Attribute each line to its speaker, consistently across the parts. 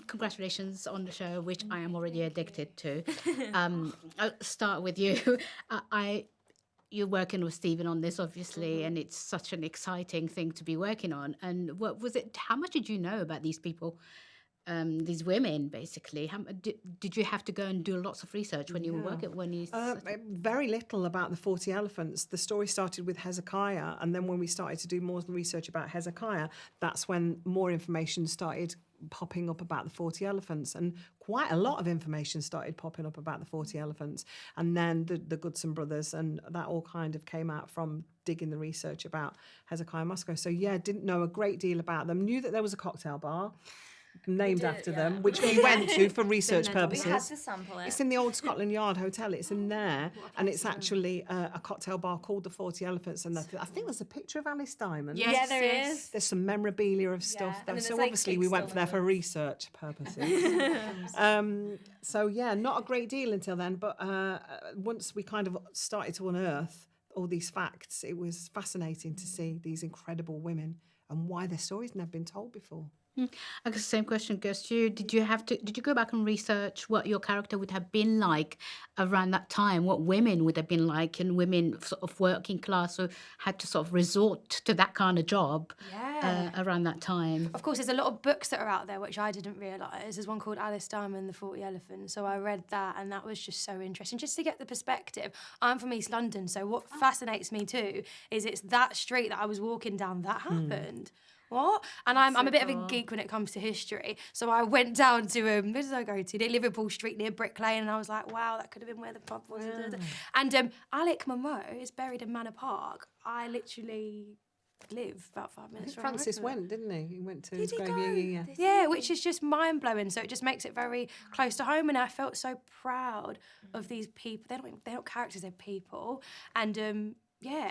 Speaker 1: congratulations on the show, which I am already addicted to. I'll start with you. You're working with Stephen on this, obviously, and it's such an exciting thing to be working on. And what was it? How much did you know about these people, these women, basically? Did you have to go and do lots of research when you were working?
Speaker 2: Very little about the 40 elephants. The story started with Hezekiah, and then when we started to do more research about Hezekiah, that's when more information started popping up about the 40 elephants, and quite a lot of information started popping up about the 40 elephants, and then the Goodson brothers, and that all kind of came out from digging the research about Hezekiah Moscow. So didn't know a great deal about them. Knew that there was a cocktail bar named after them, which we went to for research purposes.
Speaker 3: We had to sample it.
Speaker 2: It's in the old Scotland Yard Hotel. It's in there, and it's actually a cocktail bar called the 40 Elephants. And I think there's a picture of Alice Diamond.
Speaker 3: Yeah, there is.
Speaker 2: There's some memorabilia of stuff.
Speaker 3: And
Speaker 2: so obviously we went there for research purposes. Not a great deal until then. But once we kind of started to unearth all these facts, it was fascinating to see these incredible women and why their stories never been told before.
Speaker 1: I guess the same question goes to you. Did you go back and research what your character would have been like around that time? What women would have been like, and women sort of working class who had to sort of resort to that kind of job around that time?
Speaker 4: Of course, there's a lot of books that are out there which I didn't realise. There's one called Alice Diamond, The 40 Elephants. So I read that, and that was just so interesting, just to get the perspective. I'm from East London, so what fascinates me too is it's that street that I was walking down that happened. What? And I'm a bit of a geek when it comes to history. So I went down to, where did I go to? Liverpool Street near Brick Lane, and I was like, wow, that could have been where the pub was. Yeah. And Alec Munroe is buried in Manor Park. I literally live about 5 minutes from
Speaker 2: Francis went, didn't he? He went to
Speaker 4: his
Speaker 2: grave.
Speaker 4: Yeah. Yeah, which is just mind-blowing. So it just makes it very close to home, and I felt so proud of these people. They're not characters, they're people. And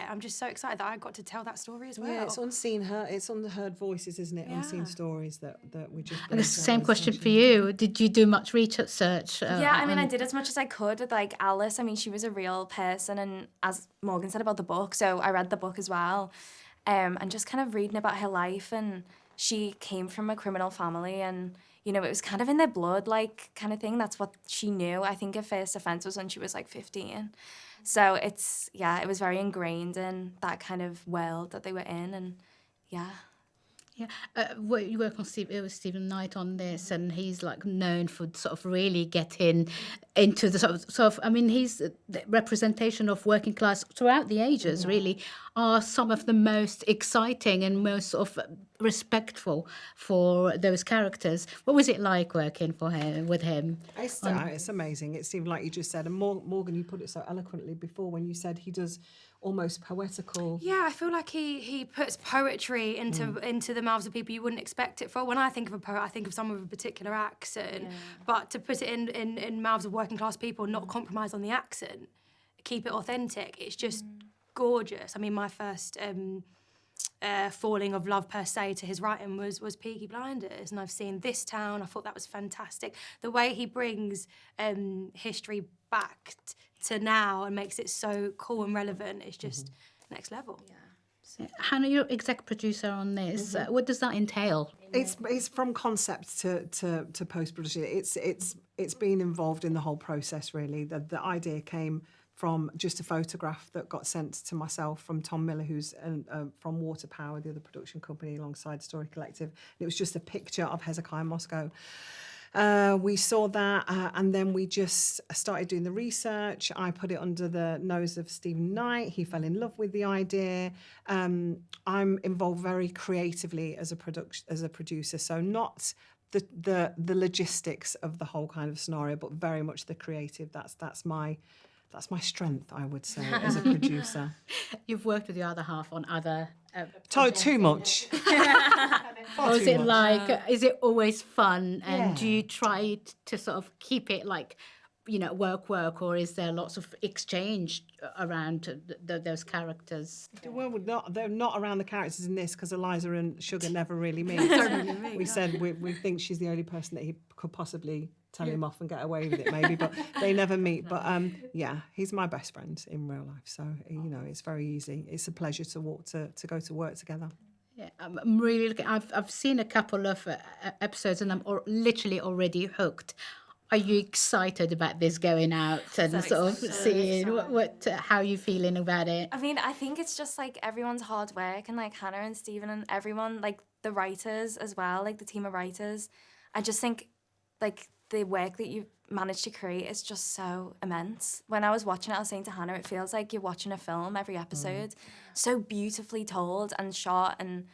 Speaker 4: I'm just so excited that I got to tell that story as well.
Speaker 2: Yeah, it's it's unheard voices, isn't it? Yeah. Unseen stories that we just...
Speaker 1: And the same question for you. Did you do much research?
Speaker 3: I did as much as I could with, Alice. She was a real person, and as Morgan said about the book, so I read the book as well, and just kind of reading about her life, and she came from a criminal family, and it was kind of in their blood, kind of thing. That's what she knew. I think her first offence was when she was 15. So it was very ingrained in that kind of world that they were in, and yeah.
Speaker 1: Yeah, you work on Stephen Knight on this, and he's known for sort of really getting into the sort of he's the representation of working class throughout the ages. Really, are some of the most exciting and most sort of respectful for those characters. What was it like working with him?
Speaker 2: It's amazing. It's even like you just said, and Morgan, you put it so eloquently before when you said he does almost poetical.
Speaker 4: Yeah, I feel like he puts poetry into the mouths of people you wouldn't expect it for. When I think of a poet, I think of someone with a particular accent, but to put it in mouths of working class people, not compromise on the accent, keep it authentic. It's just gorgeous. My first falling of love per se to his writing was Peaky Blinders, and I've seen This Town. I thought that was fantastic. The way he brings history back to now and makes it so cool and relevant is just next level.
Speaker 1: Yeah. Hannah, you're exec producer on this. What does that entail?
Speaker 2: It's from concept to post production. It's been involved in the whole process, really. The idea came from just a photograph that got sent to myself from Tom Miller, who's from Water Power, the other production company alongside Story Collective. And it was just a picture of Hezekiah Moscow. We saw that, and then we just started doing the research. I put it under the nose of Stephen Knight. He fell in love with the idea. I'm involved very creatively as a producer, so not the logistics of the whole kind of scenario, but very much the creative. That's my strength, I would say, as a producer.
Speaker 1: You've worked with your other half on other...
Speaker 2: too much.
Speaker 1: Or is it is it always fun? And do you try to sort of keep it work, or is there lots of exchange around those characters?
Speaker 2: Well, they're not around the characters in this, because Eliza and Sugar never really meet. We said we think she's the only person that he could possibly tell him off and get away with it, maybe, but they never meet. But he's my best friend in real life, so it's very easy. It's a pleasure to go to work together.
Speaker 1: Yeah, I'm really looking. I've seen a couple of episodes, and I'm literally already hooked. Are you excited about this going out and
Speaker 3: So
Speaker 1: sort of
Speaker 3: excited.
Speaker 1: seeing how you feeling about it?
Speaker 3: I mean, I think it's just like everyone's hard work, and like Hannah and Stephen and everyone, like the writers as well, like the team of writers. I just think like the work that you've managed to create is just so immense. When I was watching it, I was saying to Hannah, it feels like you're watching a film every episode. So beautifully told and shot, and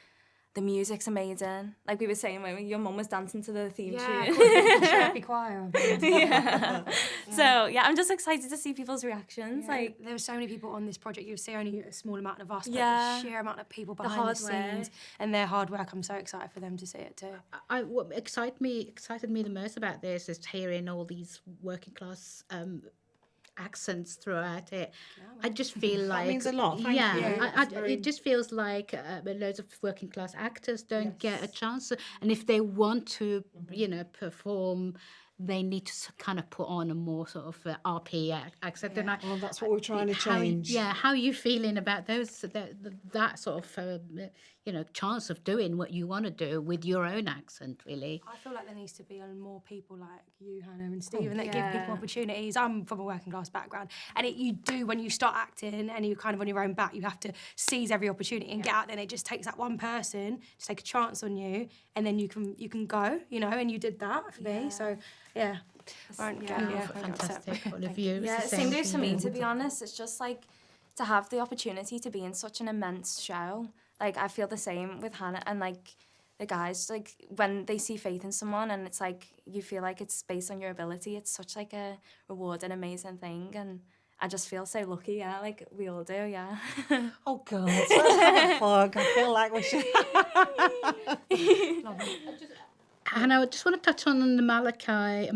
Speaker 3: the music's amazing. Like we were saying when your mum was dancing to the theme tune.
Speaker 4: Happy choir.
Speaker 3: Yeah. So yeah, I'm just excited to see people's reactions. Like
Speaker 4: there were so many people on this project. You see only a small amount of us, but
Speaker 3: Yeah.
Speaker 4: the sheer amount of people behind
Speaker 3: hard
Speaker 4: the scenes and their hard work. I'm so excited for them to see it too.
Speaker 1: What excited me the most about this is hearing all these working class accents throughout it. I just feel like
Speaker 2: means a lot. Thank
Speaker 1: yeah,
Speaker 2: you.
Speaker 1: it just feels like loads of working class actors don't get a chance, and if they want to, perform, they need to kind of put on a more sort of RP accent. And
Speaker 2: Well, that's what we're trying to change.
Speaker 1: how are you feeling about that sort of chance of doing what you want to do with your own accent, really?
Speaker 4: I feel like there needs to be more people like you, Hannah and Stephen, that give people opportunities. I'm from a working class background, and you do, when you start acting and you're kind of on your own back, you have to seize every opportunity and get out there. And it just takes that one person to take a chance on you, and then you can go, and you did that for me. So yeah,
Speaker 1: Fantastic, all of you.
Speaker 3: yeah, same goes for me. To be honest, it's just like to have the opportunity to be in such an immense show. Like I feel the same with Hannah and like the guys. Like when they see faith in someone, and it's like you feel like it's based on your ability. It's such like a reward and amazing thing, and I just feel so lucky. Yeah, like we all do. Yeah.
Speaker 2: Oh God, let's have a fog. I feel like we should.
Speaker 1: And I just want to touch on the Malachi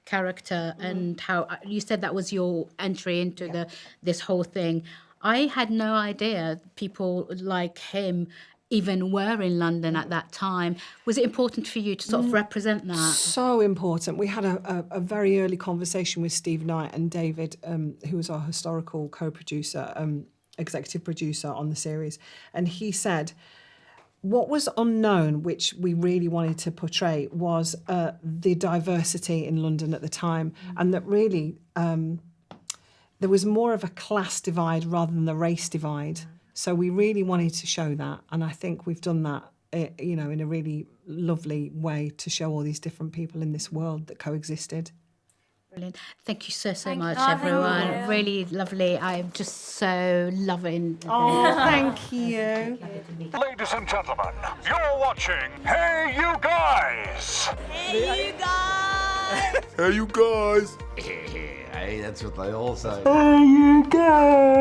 Speaker 1: character and how you said that was your entry into this whole thing. I had no idea people like him even were in London at that time. Was it important for you to sort of represent that?
Speaker 2: So important. We had a very early conversation with Steve Knight and David, who was our historical co-producer, executive producer on the series, and he said, what was unknown, which we really wanted to portray, was the diversity in London at the time, and that really there was more of a class divide rather than the race divide. So we really wanted to show that, and I think we've done that, in a really lovely way to show all these different people in this world that coexisted.
Speaker 1: Brilliant. Thank you so
Speaker 3: Thank
Speaker 1: much,
Speaker 3: you. Oh, thank
Speaker 1: everyone.
Speaker 3: you.
Speaker 1: Really lovely. I'm just so loving.
Speaker 2: Oh, thank you.
Speaker 5: Ladies and gentlemen, you're watching Hey You Guys!
Speaker 6: Hey, you guys! Hey, that's what they all say.
Speaker 2: There you go.